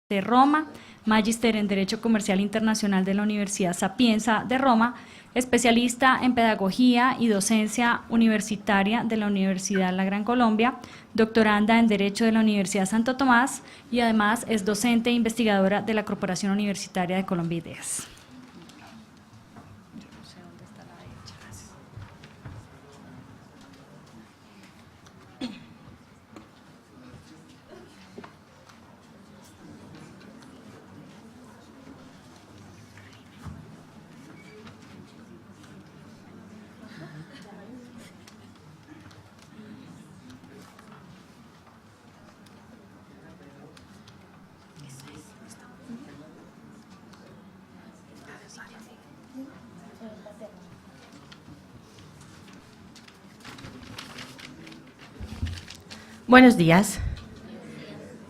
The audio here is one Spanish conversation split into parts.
de Roma, magíster en Derecho Comercial Internacional de la Universidad Sapienza de Roma, especialista en Pedagogía y Docencia Universitaria de la Universidad La Gran Colombia, doctoranda en Derecho de la Universidad Santo Tomás y además es docente e investigadora de la Corporación Universitaria de Colombia Ideas. Buenos días.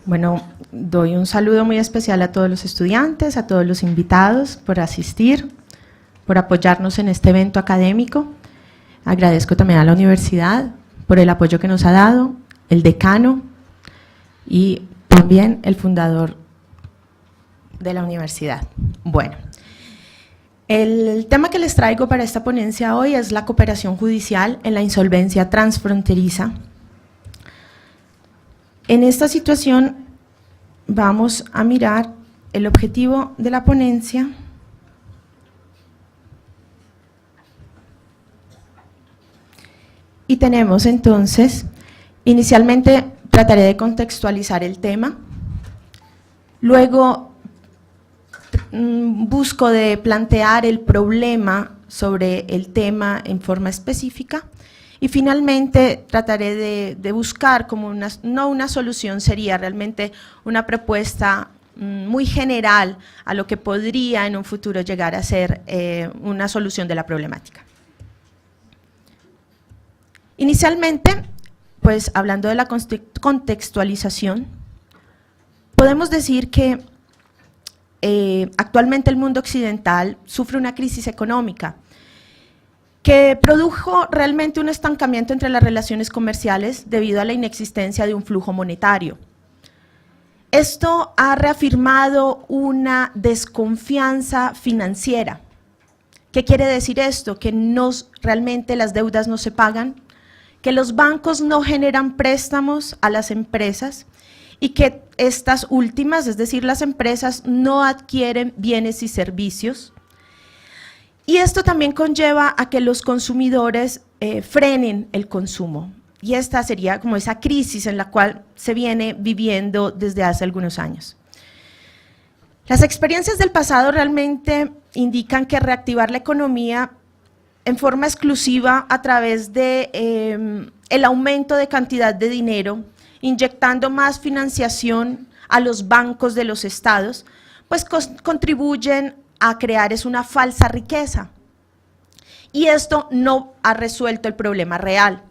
Bueno, doy un saludo muy especial a todos los estudiantes, a todos los invitados por asistir, por apoyarnos en este evento académico. Agradezco también a la universidad por el apoyo que nos ha dado, el decano y también el fundador de la universidad. Bueno, el tema que les traigo para esta ponencia hoy es la cooperación judicial en la insolvencia transfronteriza. En esta situación vamos a mirar el objetivo de la ponencia. Y tenemos entonces, inicialmente trataré de contextualizar el tema, luego busco de plantear el problema sobre el tema en forma específica, y finalmente trataré de buscar como no una solución, sería realmente una propuesta muy general a lo que podría en un futuro llegar a ser una solución de la problemática. Inicialmente, pues hablando de la contextualización, podemos decir que actualmente el mundo occidental sufre una crisis económica que produjo realmente un estancamiento entre las relaciones comerciales debido a la inexistencia de un flujo monetario. Esto ha reafirmado una desconfianza financiera. ¿Qué quiere decir esto? Que realmente las deudas no se pagan, que los bancos no generan préstamos a las empresas y que estas últimas, es decir, las empresas, no adquieren bienes y servicios. Y esto también conlleva a que los consumidores frenen el consumo. Y esta sería como esa crisis en la cual se viene viviendo desde hace algunos años. Las experiencias del pasado realmente indican que reactivar la economía en forma exclusiva a través de el aumento de cantidad de dinero, inyectando más financiación a los bancos de los estados, pues contribuyen a crear una falsa riqueza. Y esto no ha resuelto el problema real.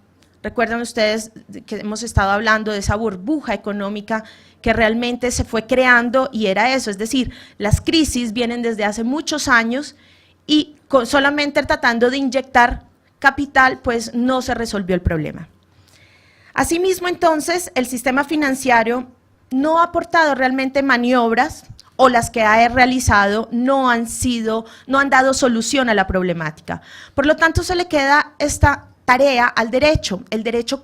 Recuerdan ustedes que hemos estado hablando de esa burbuja económica que realmente se fue creando y era eso, es decir, las crisis vienen desde hace muchos años y solamente tratando de inyectar capital, pues no se resolvió el problema. Asimismo, entonces, el sistema financiero no ha aportado realmente maniobras o las que ha realizado no han dado solución a la problemática. Por lo tanto, se le queda esta tarea al derecho. El derecho,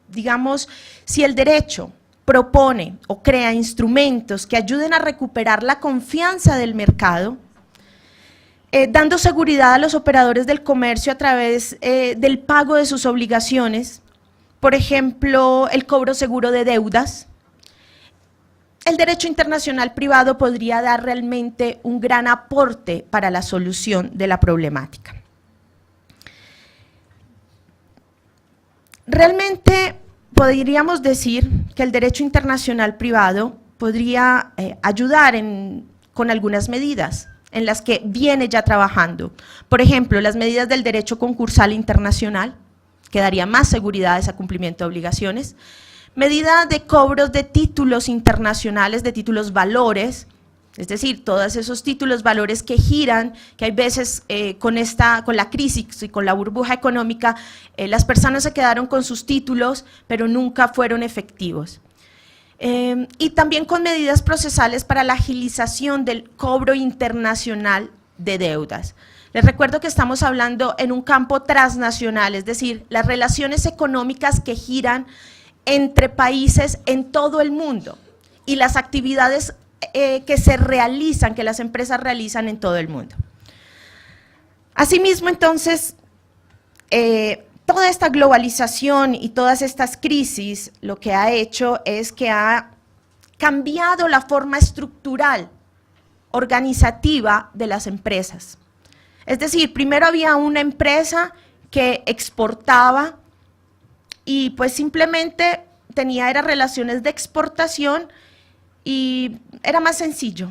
digamos, si el derecho propone o crea instrumentos que ayuden a recuperar la confianza del mercado, dando seguridad a los operadores del comercio a través del pago de sus obligaciones, por ejemplo, el cobro seguro de deudas, el derecho internacional privado podría dar realmente un gran aporte para la solución de la problemática. Realmente podríamos decir que el derecho internacional privado podría ayudar con algunas medidas en las que viene ya trabajando. Por ejemplo, las medidas del derecho concursal internacional, que daría más seguridad a ese cumplimiento de obligaciones, medida de cobros de títulos internacionales, de títulos valores, es decir, todos esos títulos valores que giran, que hay veces con la crisis y con la burbuja económica, las personas se quedaron con sus títulos, pero nunca fueron efectivos. y también con medidas procesales para la agilización del cobro internacional de deudas. Les recuerdo que estamos hablando en un campo transnacional, es decir, las relaciones económicas que giran entre países en todo el mundo y las actividades que se realizan, que las empresas realizan en todo el mundo. Asimismo, entonces, toda esta globalización y todas estas crisis lo que ha hecho es que ha cambiado la forma estructural, organizativa de las empresas. Es decir, primero había una empresa que exportaba y pues simplemente tenía relaciones de exportación y era más sencillo.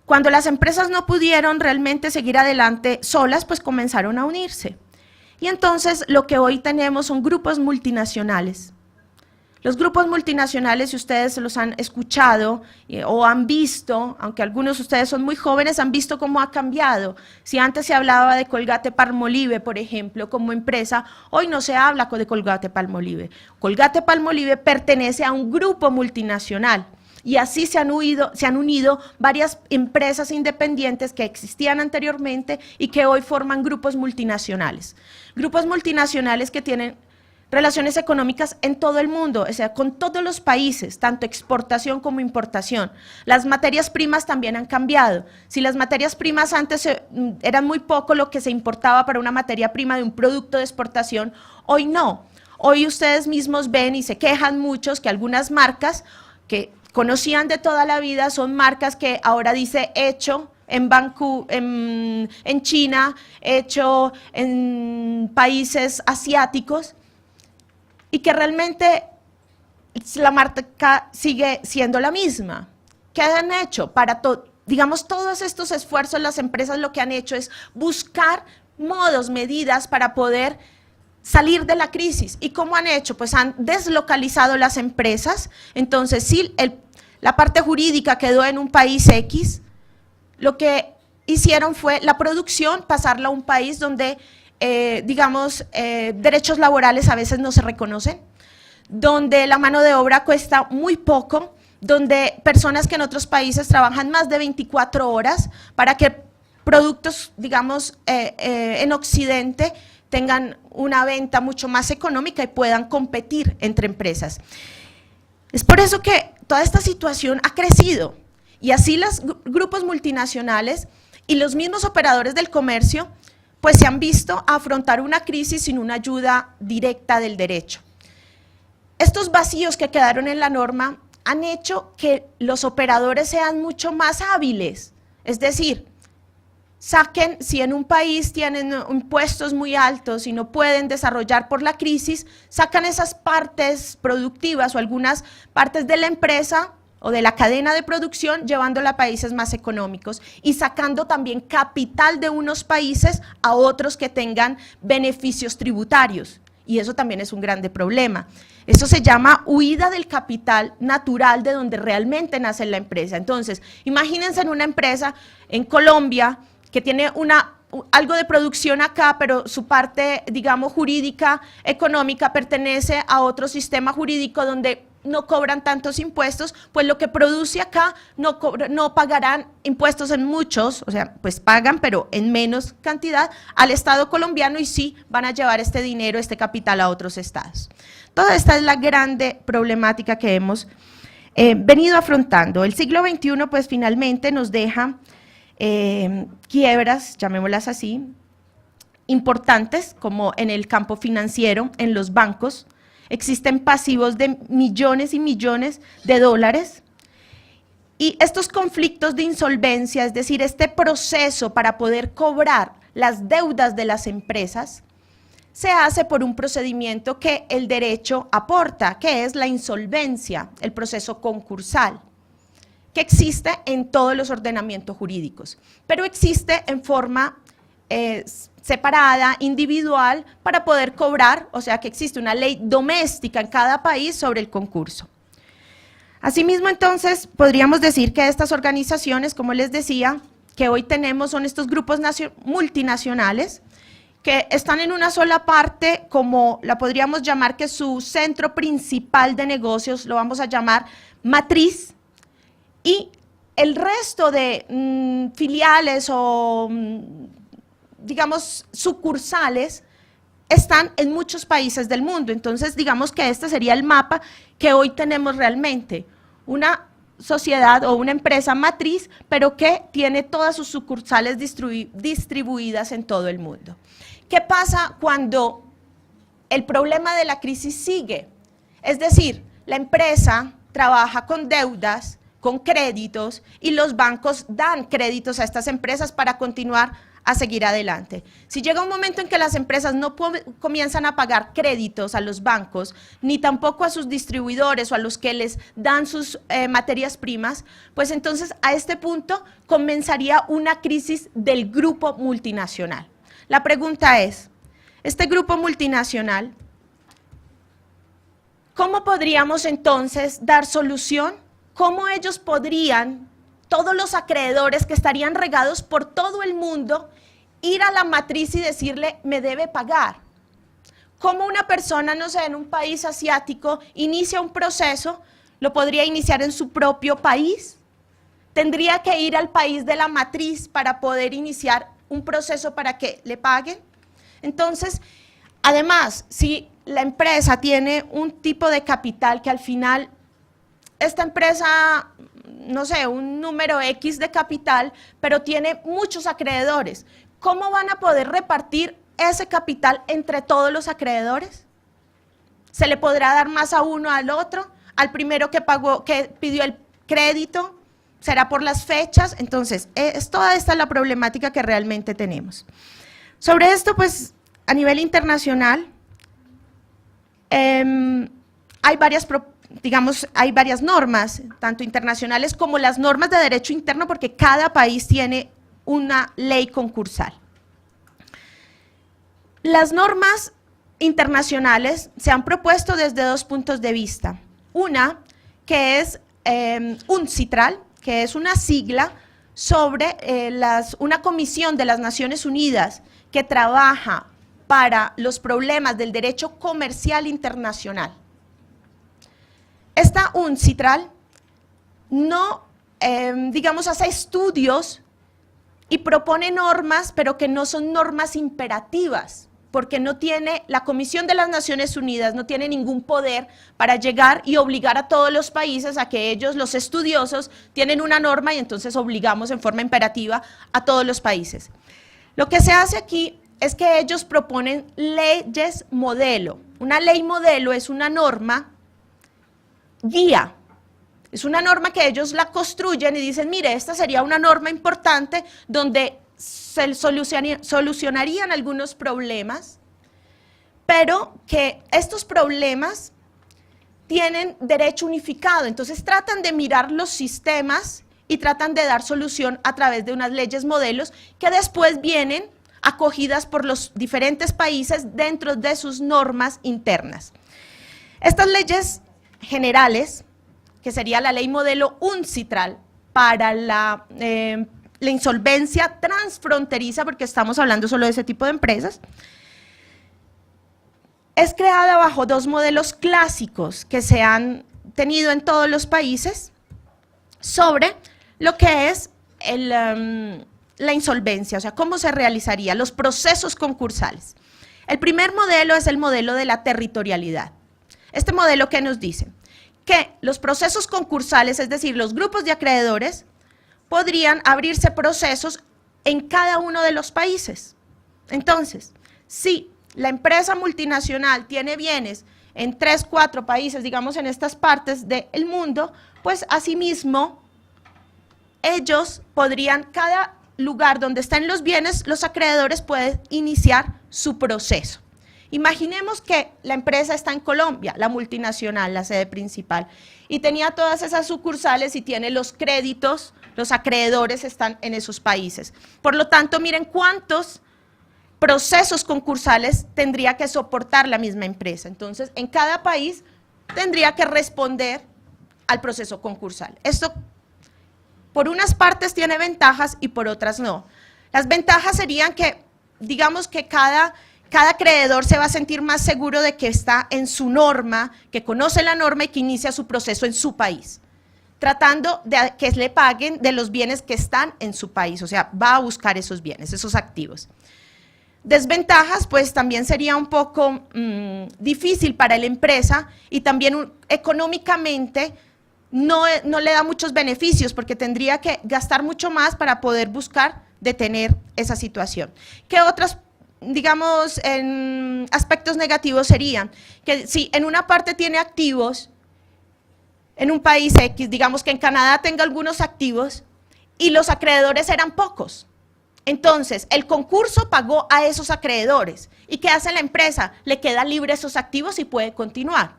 Cuando las empresas no pudieron realmente seguir adelante solas, pues comenzaron a unirse. Y entonces lo que hoy tenemos son grupos multinacionales. Los grupos multinacionales, si ustedes los han escuchado o han visto, aunque algunos de ustedes son muy jóvenes, han visto cómo ha cambiado. Si antes se hablaba de Colgate-Palmolive, por ejemplo, como empresa, hoy no se habla de Colgate-Palmolive. Colgate-Palmolive pertenece a un grupo multinacional. Y así se han unido varias empresas independientes que existían anteriormente y que hoy forman grupos multinacionales. Grupos multinacionales que tienen relaciones económicas en todo el mundo, o sea, con todos los países, tanto exportación como importación. Las materias primas también han cambiado. Si las materias primas antes eran muy poco lo que se importaba para una materia prima de un producto de exportación, hoy no. Hoy ustedes mismos ven y se quejan muchos que algunas marcas que conocían de toda la vida son marcas que ahora dice hecho en Bangkok, en China, hecho en países asiáticos, y que realmente la marca sigue siendo la misma. ¿Qué han hecho? Digamos, todos estos esfuerzos, las empresas lo que han hecho es buscar modos, medidas para poder salir de la crisis. ¿Y cómo han hecho? Pues han deslocalizado las empresas. Entonces, si la parte jurídica quedó en un país X, lo que hicieron fue la producción, pasarla a un país donde derechos laborales a veces no se reconocen, donde la mano de obra cuesta muy poco, donde personas que en otros países trabajan más de 24 horas para que productos, digamos, en Occidente tengan una venta mucho más económica y puedan competir entre empresas. Es por eso que toda esta situación ha crecido y así los grupos multinacionales y los mismos operadores del comercio pues se han visto a afrontar una crisis sin una ayuda directa del derecho. Estos vacíos que quedaron en la norma han hecho que los operadores sean mucho más hábiles, es decir, si en un país tienen impuestos muy altos y no pueden desarrollar por la crisis, sacan esas partes productivas o algunas partes de la empresa o de la cadena de producción, llevándola a países más económicos y sacando también capital de unos países a otros que tengan beneficios tributarios. Y eso también es un grande problema. Eso se llama huida del capital natural de donde realmente nace la empresa. Entonces, imagínense en una empresa en Colombia que tiene algo de producción acá, pero su parte, digamos, jurídica, económica, pertenece a otro sistema jurídico donde no cobran tantos impuestos, pues lo que produce acá no pagarán impuestos en muchos, o sea, pues pagan, pero en menos cantidad al Estado colombiano y sí van a llevar este dinero, este capital a otros estados. Toda esta es la grande problemática que hemos venido afrontando. El siglo XXI, pues finalmente nos deja quiebras, llamémoslas así, importantes, como en el campo financiero, en los bancos. Existen pasivos de millones y millones de dólares y estos conflictos de insolvencia, es decir, este proceso para poder cobrar las deudas de las empresas, se hace por un procedimiento que el derecho aporta, que es la insolvencia, el proceso concursal, que existe en todos los ordenamientos jurídicos, pero existe en forma separada, individual, para poder cobrar, o sea que existe una ley doméstica en cada país sobre el concurso. Asimismo, entonces, podríamos decir que estas organizaciones, como les decía, que hoy tenemos son estos grupos multinacionales que están en una sola parte, como la podríamos llamar que su centro principal de negocios, lo vamos a llamar matriz, y el resto de filiales o, digamos, sucursales están en muchos países del mundo. Entonces, digamos que este sería el mapa que hoy tenemos realmente. Una sociedad o una empresa matriz, pero que tiene todas sus sucursales distribuidas en todo el mundo. ¿Qué pasa cuando el problema de la crisis sigue? Es decir, la empresa trabaja con deudas, con créditos, y los bancos dan créditos a estas empresas para continuar a seguir adelante. Si llega un momento en que las empresas no comienzan a pagar créditos a los bancos, ni tampoco a sus distribuidores o a los que les dan sus materias primas, pues entonces a este punto comenzaría una crisis del grupo multinacional. La pregunta es, este grupo multinacional, ¿cómo podríamos entonces dar solución? ¿Cómo ellos podrían, todos los acreedores que estarían regados por todo el mundo, ir a la matriz y decirle, me debe pagar? ¿Cómo una persona, no sé, en un país asiático inicia un proceso? ¿Lo podría iniciar en su propio país? ¿Tendría que ir al país de la matriz para poder iniciar un proceso para que le paguen? Entonces, además, si la empresa tiene un tipo de capital que al final, esta empresa, no sé, un número X de capital, pero tiene muchos acreedores, ¿cómo van a poder repartir ese capital entre todos los acreedores? ¿Se le podrá dar más a uno, al otro? ¿Al primero que pagó, que pidió el crédito? ¿Será por las fechas? Entonces, toda esta es la problemática que realmente tenemos. Sobre esto, pues, a nivel internacional, hay varias normas, tanto internacionales como las normas de derecho interno, porque cada país tiene una ley concursal. Las normas internacionales se han propuesto desde dos puntos de vista. Una, que es UNCITRAL, que es una sigla sobre una comisión de las Naciones Unidas que trabaja para los problemas del derecho comercial internacional. Esta UNCITRAL no, hace estudios y propone normas, pero que no son normas imperativas, porque la Comisión de las Naciones Unidas no tiene ningún poder para llegar y obligar a todos los países a que ellos, los estudiosos, tienen una norma y entonces obligamos en forma imperativa a todos los países. Lo que se hace aquí es que ellos proponen leyes modelo. Una ley modelo es una norma guía, es una norma que ellos la construyen y dicen, mire, esta sería una norma importante donde se solucionarían algunos problemas, pero que estos problemas tienen derecho unificado. Entonces tratan de mirar los sistemas y tratan de dar solución a través de unas leyes modelos que después vienen acogidas por los diferentes países dentro de sus normas internas. Estas leyes generales, que sería la ley modelo UNCITRAL para la insolvencia transfronteriza, porque estamos hablando solo de ese tipo de empresas, es creada bajo dos modelos clásicos que se han tenido en todos los países sobre lo que es la insolvencia, o sea, cómo se realizaría, los procesos concursales. El primer modelo es el modelo de la territorialidad. Este modelo, ¿qué nos dice? Que los procesos concursales, es decir, los grupos de acreedores, podrían abrirse procesos en cada uno de los países. Entonces, si la empresa multinacional tiene bienes en 3, 4 países, digamos en estas partes del mundo, pues asimismo ellos podrían, cada lugar donde están los bienes, los acreedores pueden iniciar su proceso. Imaginemos que la empresa está en Colombia, la multinacional, la sede principal, y tenía todas esas sucursales y tiene los créditos, los acreedores están en esos países. Por lo tanto, miren cuántos procesos concursales tendría que soportar la misma empresa. Entonces, en cada país tendría que responder al proceso concursal. Esto, por unas partes, tiene ventajas y por otras no. Las ventajas serían que digamos que cada acreedor se va a sentir más seguro de que está en su norma, que conoce la norma y que inicia su proceso en su país, tratando de que le paguen de los bienes que están en su país, o sea, va a buscar esos bienes, esos activos. Desventajas, pues también sería un poco difícil para la empresa y también económicamente no le da muchos beneficios porque tendría que gastar mucho más para poder buscar detener esa situación. ¿Qué otros, digamos, aspectos negativos serían? Que si en una parte tiene activos, en un país X, digamos que en Canadá tenga algunos activos y los acreedores eran pocos. Entonces, el concurso pagó a esos acreedores. ¿Y qué hace la empresa? Le queda libre esos activos y puede continuar.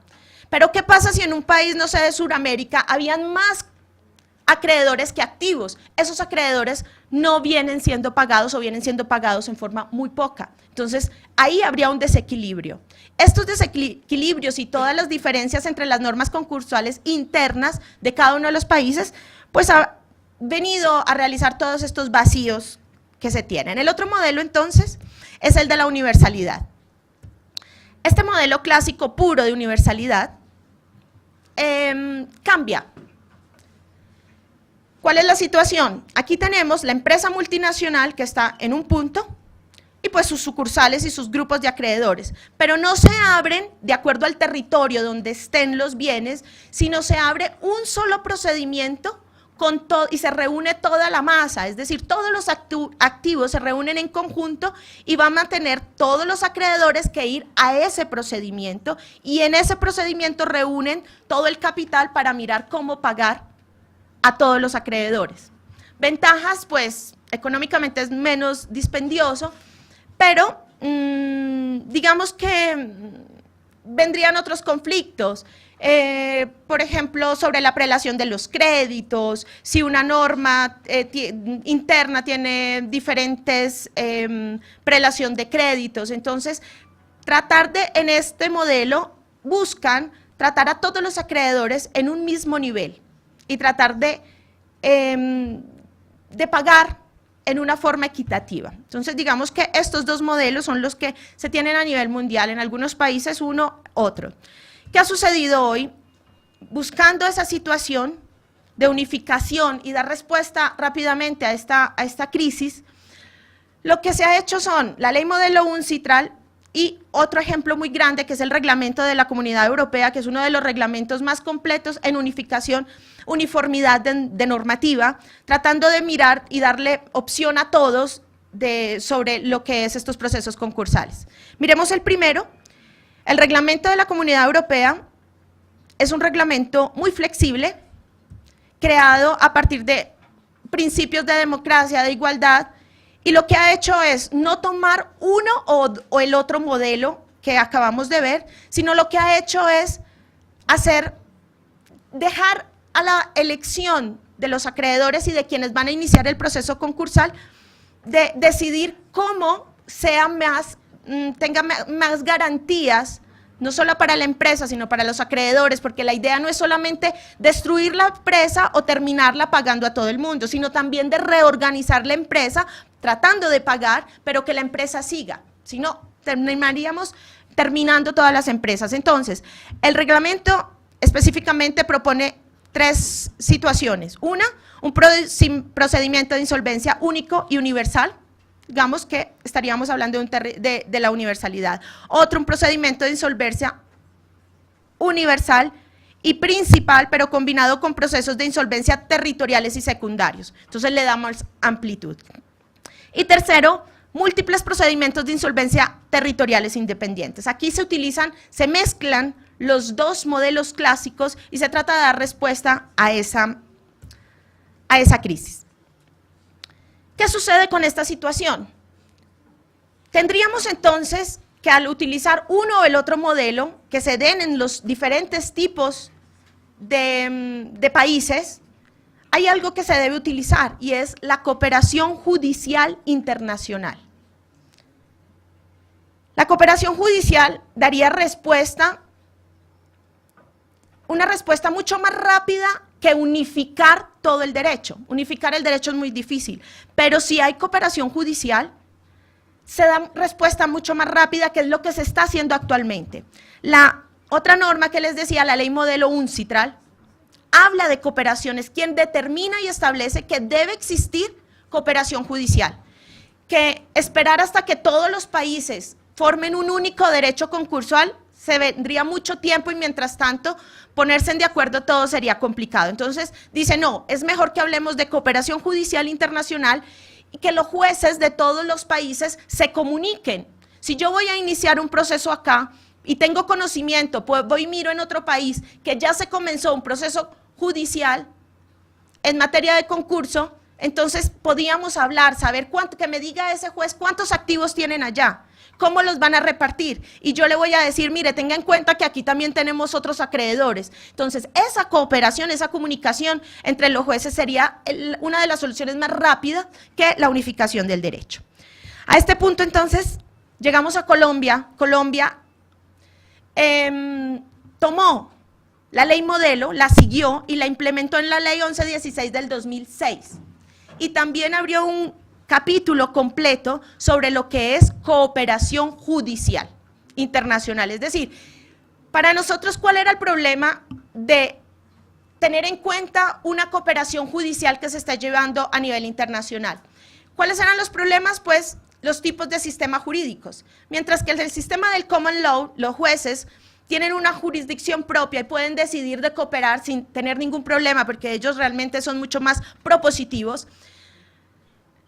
Pero ¿qué pasa si en un país, no sé, de Sudamérica, habían más acreedores que activos? Esos acreedores no vienen siendo pagados o vienen siendo pagados en forma muy poca. Entonces, ahí habría un desequilibrio. Estos desequilibrios y todas las diferencias entre las normas concursales internas de cada uno de los países, pues ha venido a realizar todos estos vacíos que se tienen. El otro modelo, entonces, es el de la universalidad. Este modelo clásico puro de universalidad cambia. ¿Cuál es la situación? Aquí tenemos la empresa multinacional que está en un punto y pues sus sucursales y sus grupos de acreedores, pero no se abren de acuerdo al territorio donde estén los bienes, sino se abre un solo procedimiento con todo, y se reúne toda la masa, es decir, todos los activos se reúnen en conjunto y van a tener todos los acreedores que ir a ese procedimiento y en ese procedimiento reúnen todo el capital para mirar cómo pagar a todos los acreedores. Ventajas, pues, económicamente es menos dispendioso, pero digamos que vendrían otros conflictos. Por ejemplo, sobre la prelación de los créditos, si una norma interna tiene diferentes prelación de créditos. Entonces, en este modelo, buscan tratar a todos los acreedores en un mismo nivel y tratar de pagar en una forma equitativa. Entonces, digamos que estos dos modelos son los que se tienen a nivel mundial, en algunos países uno, otro. ¿Qué ha sucedido hoy? Buscando esa situación de unificación y dar respuesta rápidamente a esta crisis, lo que se ha hecho son la ley modelo UNCITRAL y otro ejemplo muy grande que es el reglamento de la Comunidad Europea, que es uno de los reglamentos más completos en unificación, uniformidad de normativa, tratando de mirar y darle opción a todos sobre lo que es estos procesos concursales. Miremos el primero. El reglamento de la Comunidad Europea es un reglamento muy flexible, creado a partir de principios de democracia, de igualdad, y lo que ha hecho es no tomar uno o el otro modelo que acabamos de ver, sino lo que ha hecho es dejar a la elección de los acreedores y de quienes van a iniciar el proceso concursal, de decidir cómo tenga más garantías, no solo para la empresa, sino para los acreedores, porque la idea no es solamente destruir la empresa o terminarla pagando a todo el mundo, sino también de reorganizar la empresa, tratando de pagar, pero que la empresa siga, si no, terminaríamos terminando todas las empresas. Entonces, el reglamento específicamente propone 3 situaciones. Una, un procedimiento de insolvencia único y universal. Digamos que estaríamos hablando de la universalidad. Otro, un procedimiento de insolvencia universal y principal, pero combinado con procesos de insolvencia territoriales y secundarios. Entonces le damos amplitud. Y tercero, múltiples procedimientos de insolvencia territoriales independientes. Aquí se mezclan los dos modelos clásicos y se trata de dar respuesta a esa crisis. ¿Qué sucede con esta situación? Tendríamos entonces que al utilizar uno o el otro modelo que se den en los diferentes tipos de países, hay algo que se debe utilizar y es la cooperación judicial internacional. La cooperación judicial daría una respuesta mucho más rápida que unificar todo el derecho. Unificar el derecho es muy difícil, pero si hay cooperación judicial, se da respuesta mucho más rápida, que es lo que se está haciendo actualmente. La otra norma que les decía, la ley modelo UNCITRAL, habla de cooperaciones, quien determina y establece que debe existir cooperación judicial, que esperar hasta que todos los países formen un único derecho concursal se vendría mucho tiempo y mientras tanto ponerse de acuerdo todo sería complicado. Entonces dice, no, es mejor que hablemos de cooperación judicial internacional y que los jueces de todos los países se comuniquen. Si yo voy a iniciar un proceso acá y tengo conocimiento, pues voy y miro en otro país que ya se comenzó un proceso judicial en materia de concurso, entonces podíamos hablar, saber cuánto, que me diga ese juez cuántos activos tienen allá, cómo los van a repartir, y yo le voy a decir, mire, tenga en cuenta que aquí también tenemos otros acreedores. Entonces, esa cooperación, esa comunicación entre los jueces sería una de las soluciones más rápidas que la unificación del derecho. A este punto, entonces, llegamos a Colombia. Colombia tomó la ley modelo, la siguió y la implementó en la ley 1116 del 2006. Y también abrió un capítulo completo sobre lo que es cooperación judicial internacional. Es decir, para nosotros, ¿cuál era el problema de tener en cuenta una cooperación judicial que se está llevando a nivel internacional? ¿Cuáles eran los problemas? Pues los tipos de sistemas jurídicos. Mientras que en el sistema del common law, los jueces tienen una jurisdicción propia y pueden decidir de cooperar sin tener ningún problema, porque ellos realmente son mucho más propositivos.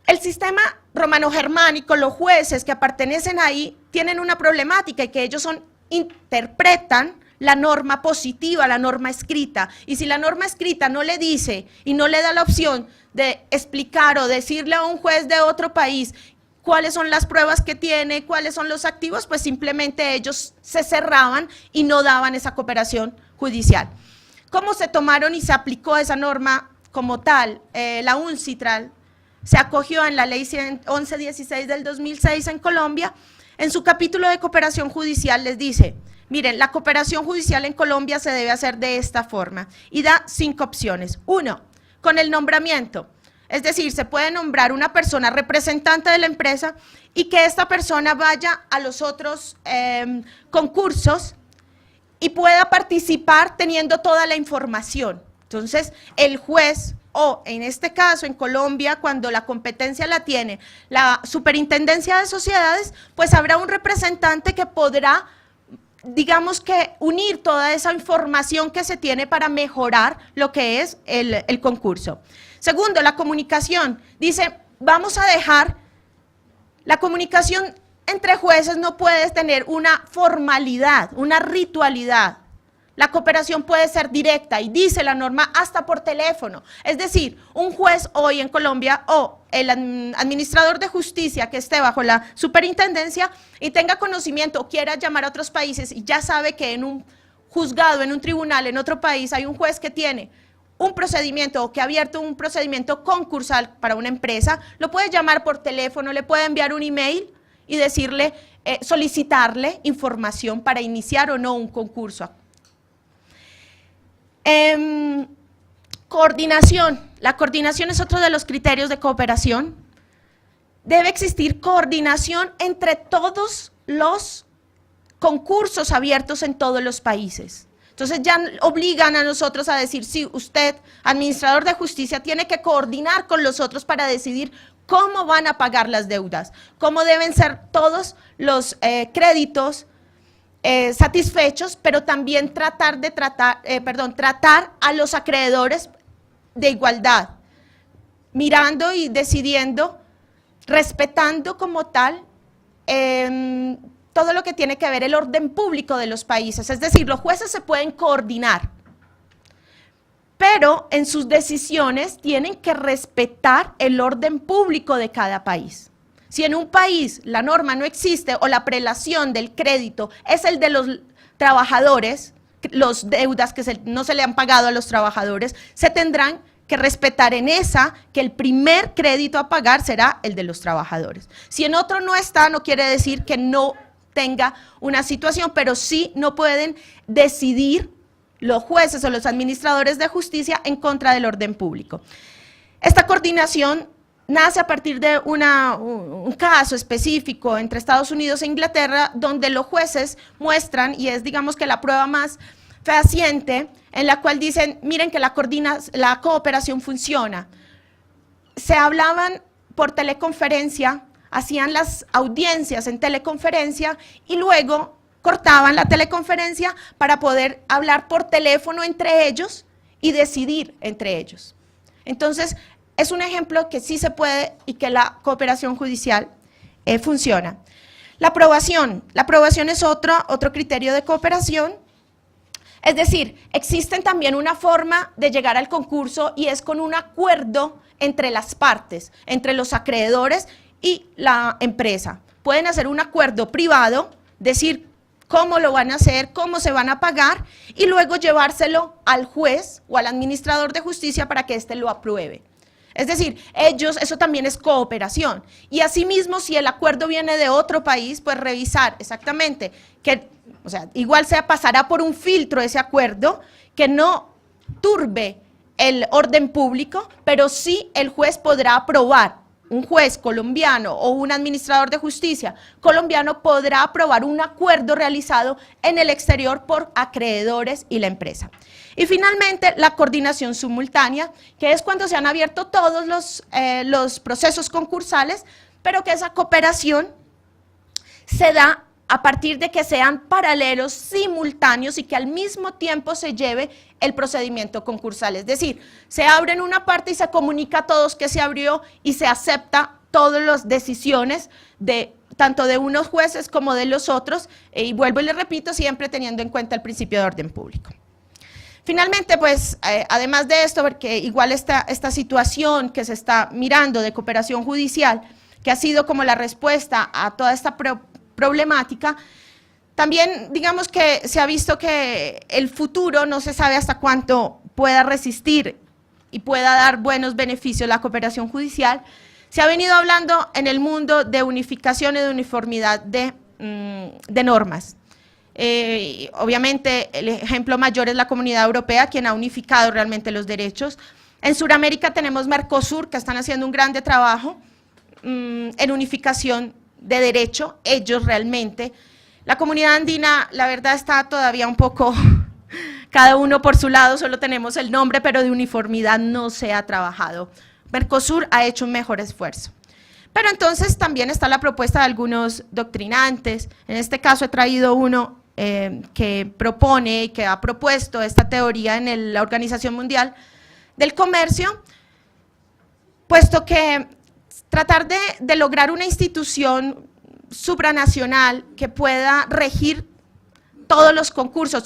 El sistema romano-germánico, los jueces que pertenecen ahí, tienen una problemática y que ellos interpretan la norma positiva, la norma escrita, y si la norma escrita no le dice y no le da la opción de explicar o decirle a un juez de otro país cuáles son las pruebas que tiene, cuáles son los activos, pues simplemente ellos se cerraban y no daban esa cooperación judicial. ¿Cómo se tomaron y se aplicó esa norma como tal? La UNCITRAL se acogió en la ley 1116 del 2006 en Colombia. En su capítulo de cooperación judicial les dice, miren, la cooperación judicial en Colombia se debe hacer de esta forma, y da 5 opciones. 1, con el nombramiento. Es decir, se puede nombrar una persona representante de la empresa y que esta persona vaya a los otros concursos y pueda participar teniendo toda la información. Entonces, el juez, o en este caso en Colombia, cuando la competencia la tiene la Superintendencia de Sociedades, pues habrá un representante que podrá, digamos que, unir toda esa información que se tiene para mejorar lo que es el concurso. Segundo, la comunicación. Dice, vamos a dejar, la comunicación entre jueces no puede tener una formalidad, una ritualidad. La cooperación puede ser directa y dice la norma hasta por teléfono. Es decir, un juez hoy en Colombia o el administrador de justicia que esté bajo la superintendencia y tenga conocimiento o quiera llamar a otros países y ya sabe que en un juzgado, en un tribunal, en otro país hay un juez que tiene un procedimiento o que ha abierto un procedimiento concursal para una empresa, lo puede llamar por teléfono, le puede enviar un email y decirle, solicitarle información para iniciar o no un concurso. Coordinación. La coordinación es otro de los criterios de cooperación. Debe existir coordinación entre todos los concursos abiertos en todos los países. Entonces ya obligan a nosotros a decir, sí, usted, administrador de justicia, tiene que coordinar con los otros para decidir cómo van a pagar las deudas, cómo deben ser todos los créditos satisfechos, pero también tratar a los acreedores de igualdad, mirando y decidiendo, respetando como tal todo lo que tiene que ver el orden público de los países. Es decir, los jueces se pueden coordinar, pero en sus decisiones tienen que respetar el orden público de cada país. Si en un país la norma no existe o la prelación del crédito es el de los trabajadores, los deudas que no se le han pagado a los trabajadores, se tendrán que respetar en esa que el primer crédito a pagar será el de los trabajadores. Si en otro no está, no quiere decir que no tenga una situación, pero sí no pueden decidir los jueces o los administradores de justicia en contra del orden público. Esta coordinación nace a partir de un caso específico entre Estados Unidos e Inglaterra, donde los jueces muestran, y es digamos que la prueba más fehaciente, en la cual dicen, miren que la cooperación funciona. Se hablaban por teleconferencia, hacían las audiencias en teleconferencia y luego cortaban la teleconferencia para poder hablar por teléfono entre ellos y decidir entre ellos. Entonces, es un ejemplo que sí se puede y que la cooperación judicial funciona. La aprobación es otro criterio de cooperación. Es decir, existen también una forma de llegar al concurso y es con un acuerdo entre las partes, entre los acreedores y la empresa. Pueden hacer un acuerdo privado, decir cómo lo van a hacer, cómo se van a pagar y luego llevárselo al juez o al administrador de justicia para que éste lo apruebe. Es decir, eso también es cooperación. Y asimismo, si el acuerdo viene de otro país, pues revisar exactamente que, o sea, igual pasará por un filtro ese acuerdo que no turbe el orden público, pero sí el juez podrá aprobar. Un juez colombiano o un administrador de justicia colombiano podrá aprobar un acuerdo realizado en el exterior por acreedores y la empresa. Y finalmente, la coordinación simultánea, que es cuando se han abierto todos los procesos concursales, pero que esa cooperación se da a partir de que sean paralelos, simultáneos y que al mismo tiempo se lleve el procedimiento concursal. Es decir, se abre en una parte y se comunica a todos que se abrió y se acepta todas las decisiones tanto de unos jueces como de los otros, y vuelvo y le repito, siempre teniendo en cuenta el principio de orden público. Finalmente, pues, además de esto, porque igual esta situación que se está mirando de cooperación judicial, que ha sido como la respuesta a toda esta problemática, también digamos que se ha visto que el futuro no se sabe hasta cuánto pueda resistir y pueda dar buenos beneficios la cooperación judicial. Se ha venido hablando en el mundo de unificación y de uniformidad de normas. Obviamente el ejemplo mayor es la Comunidad Europea, quien ha unificado realmente los derechos. En Sudamérica tenemos Mercosur, que están haciendo un grande trabajo en unificación de derecho, ellos realmente. La comunidad andina, la verdad, está todavía un poco, cada uno por su lado, solo tenemos el nombre, pero de uniformidad no se ha trabajado. Mercosur ha hecho un mejor esfuerzo. Pero entonces también está la propuesta de algunos doctrinantes, en este caso he traído uno que propone y que ha propuesto esta teoría en la Organización Mundial del Comercio, puesto que tratar de lograr una institución supranacional que pueda regir todos los concursos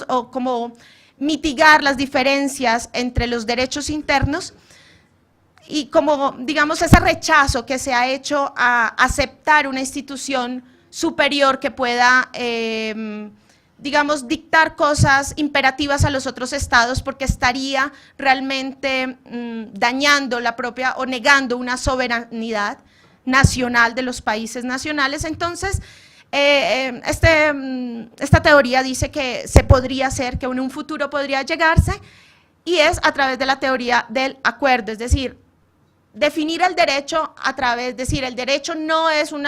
o como mitigar las diferencias entre los derechos internos y como digamos ese rechazo que se ha hecho a aceptar una institución superior que pueda digamos, dictar cosas imperativas a los otros estados porque estaría realmente dañando la propia o negando una soberanidad nacional de los países nacionales. Entonces, esta teoría dice que se podría hacer, que en un futuro podría llegarse, y es a través de la teoría del acuerdo, es decir, definir el derecho a través, decir, el derecho no es un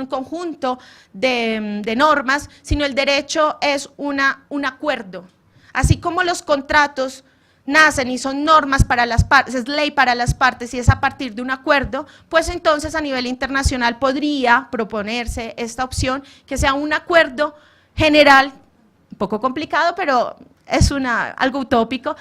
conjunto de normas, sino el derecho es un acuerdo. Así como los contratos nacen y son normas para las partes, es ley para las partes y es a partir de un acuerdo, pues entonces a nivel internacional podría proponerse esta opción, que sea un acuerdo general, un poco complicado, pero es algo utópico,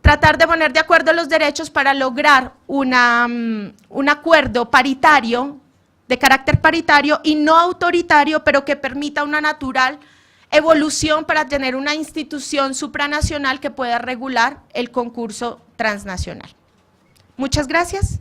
tratar de poner de acuerdo los derechos para lograr un acuerdo paritario, de carácter paritario y no autoritario, pero que permita una natural evolución para tener una institución supranacional que pueda regular el concurso transnacional. Muchas gracias.